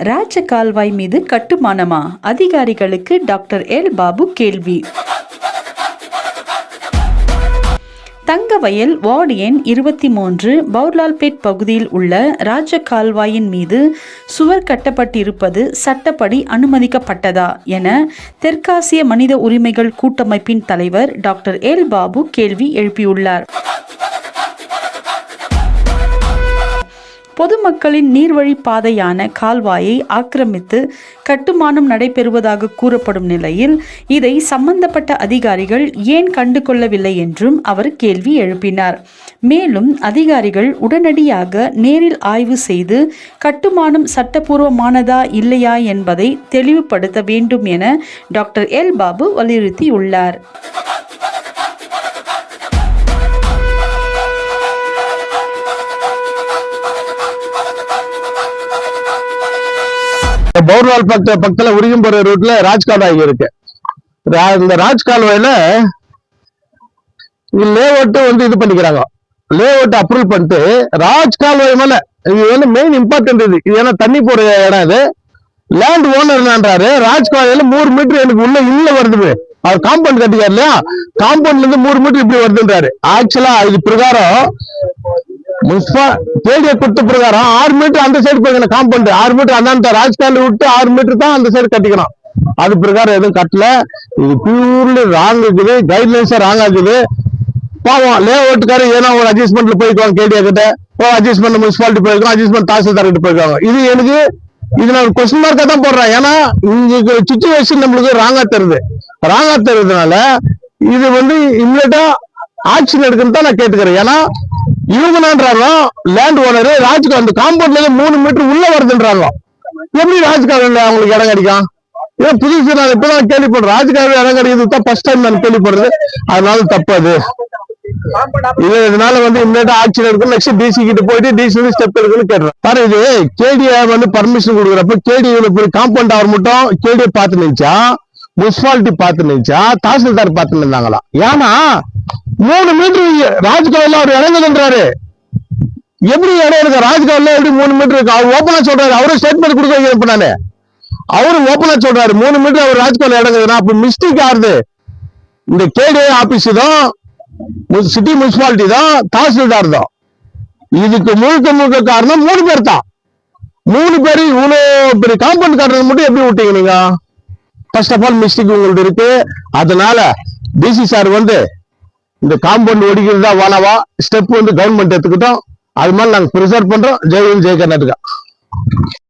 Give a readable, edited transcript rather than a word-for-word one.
ராஜ கால்வாய் மீது கட்டுமானமா? அதிகாரிகளுக்கு டாக்டர் எல் பாபு கேள்வி. தங்கவயல் வார்டு எண் 23 பவுர்லால்பேட் பகுதியில் உள்ள ராஜ கால்வாயின் மீது சுவர் கட்டப்பட்டிருப்பது சட்டப்படி அனுமதிக்கப்பட்டதா என தெற்காசிய மனித உரிமைகள் கூட்டமைப்பின் தலைவர் டாக்டர் எல் பாபு கேள்வி எழுப்பியுள்ளார். பொதுமக்களின் நீர்வழி பாதையான கால்வாயை ஆக்கிரமித்து கட்டுமானம் நடைபெறுவதாக கூறப்படும் நிலையில் இதை சம்பந்தப்பட்ட அதிகாரிகள் ஏன் கண்டு கொள்ளவில்லை என்றும் அவர் கேள்வி எழுப்பினார். மேலும் அதிகாரிகள் உடனடியாக நேரில் ஆய்வு செய்து கட்டுமானம் சட்டப்பூர்வமானதா இல்லையா என்பதை தெளிவுபடுத்த வேண்டும் என டாக்டர் எல் பாபு வலியுறுத்தியுள்ளார். பவுர்வால் பக்கத்துல உரியும்போற ரூட்ல ராஜ் கால்வாய் இருக்கு. இந்த ராஜ் கால்வாயில லேஅவுட் இது பண்ணிக்கிறாங்க. லேஅவுட் அப்ரூவல் பண்ணிட்டு ராஜ் கால்வாய் மேல இது மெயின் இம்பார்ட்டன்ட். இது ஏன்னா தண்ணி போற இடம். இது லேண்ட் ஓனர் என்னன்றாரு, ராஜ் கால்வாயில 3 மீட்டர் எனக்கு உள்ள வருது. அவர் காம்பவுண்ட் கட்டிக்காரு இல்லையா, காம்பவுண்ட்ல இருந்து 3 மீட்டர் இப்படி வருதுன்றாரு. ஆக்சுவலா இது பிரகாரம் தேடிய கொடுத்த பிரகாரம் 6 மீட்டர் அந்த சைடு போய்க்கணும். காம்பவுண்ட் 6 மீட்டர் அந்த ராஜ்கால் விட்டு 6 மீட்டர் தான் அந்த சைடு கட்டிக்கணும். அது பிரகாரம் எதுவும் கட்டல. இது பியூர்லி ராங் இருக்குது. கைட்லைன்ஸா ராங் ஆகுது. பாவம் லேஅவுட்காரு ஏன்னா ஒரு அட்ஜஸ்ட்மெண்ட்ல போய்க்குவாங்க. கேடியா கிட்ட அட்ஜஸ்ட்மெண்ட் முனிசிபாலிட்டி போயிருக்கோம், அட்ஜஸ்ட்மெண்ட் தாசில்தார் கிட்ட போயிருக்காங்க. இது நான் கொஸ்டின் மார்க்கா தான் போடுறேன். ஏன்னா இங்க சிச்சுவேஷன் நம்மளுக்கு ராங்கா தருதுனால இது இம்மிடியா ஆக்ஷன் எடுக்கணும் தான் நான் கேட்டுக்கிறேன். ஏன்னா இவங்கன்றாங்க லேண்ட் ஓனரு ராஜ்கால் அந்த காம்பவுண்ட்ல இருந்து 3 மீட்டர் உள்ள வருதுன்றாங்க. எப்படி ராஜ்கால் அவங்களுக்கு இடம் கிடைக்கும்? ஏன் புதுசு நான் இப்பதான் கேள்விப்படுறேன். ராஜ்கால் இடம் கிடைக்கிறது தான் ஃபர்ஸ்ட் டைம் நான் கேள்விப்படுறது. அதனால தப்பு அது. இதனால இம்மிடியா ஆக்ஷன் எடுக்கணும். நெக்ஸ்ட் டிசி கிட்ட போயிட்டு டிசி ஸ்டெப் எடுக்கணும்னு கேட்டுறேன். பாரு, இது கேடியா பர்மிஷன் கொடுக்குறப்ப கேடி காம்பவுண்ட் அவர் மட்டும் கேடியை பார்த்து நினைச்சா, முனிசிபாலிட்டி பார்த்து நினைச்சா, தாசில்தார் பார்த்து நின்றாங்களா? ஏன்னா 3 மீட்டர் ராஜ்கால்ல அவர் இறங்குதுன்றாரு. எப்படி இடம் இருக்கு ராஜ்கால்ல? எப்படி 3 மீட்டர் இருக்கு? அவர் ஓப்பனா சொல்றாரு. அவரும் ஸ்டேட்மெண்ட் கொடுக்க வைக்கிறப்ப நானு அவரு ஓப்பனா சொல்றாரு 3 மீட்டர் அவர் ராஜ்கால்ல இறங்குதுன்னா அப்ப மிஸ்டேக் ஆறுது. இந்த கேடிஏ ஆபீஸ் தான், சிட்டி முனிசிபாலிட்டி தான், தாசில்தார் தான். இதுக்கு முழுக்க காரணம் 3 பேர் தான். 3 பேரு இவ்வளவு பெரிய காம்பவுண்ட் காட்டுறது மட்டும் எப்படி விட்டீங்க நீங்க? ஃபர்ஸ்ட் ஆஃப் ஆல் மிஸ்டேக் உங்களுக்கு இருக்கு. அதனால டிசி சார் இந்த காம்பவுண்ட் ஒடிக்கிறதா வானவா ஸ்டெப் கவர்மெண்ட் எடுத்துக்கிட்டோம். அது மாதிரி நாங்க ப்ரிசர்வ் பண்றோம். ஜெய் ஹிந்த், ஜெய் கர்நாடகா.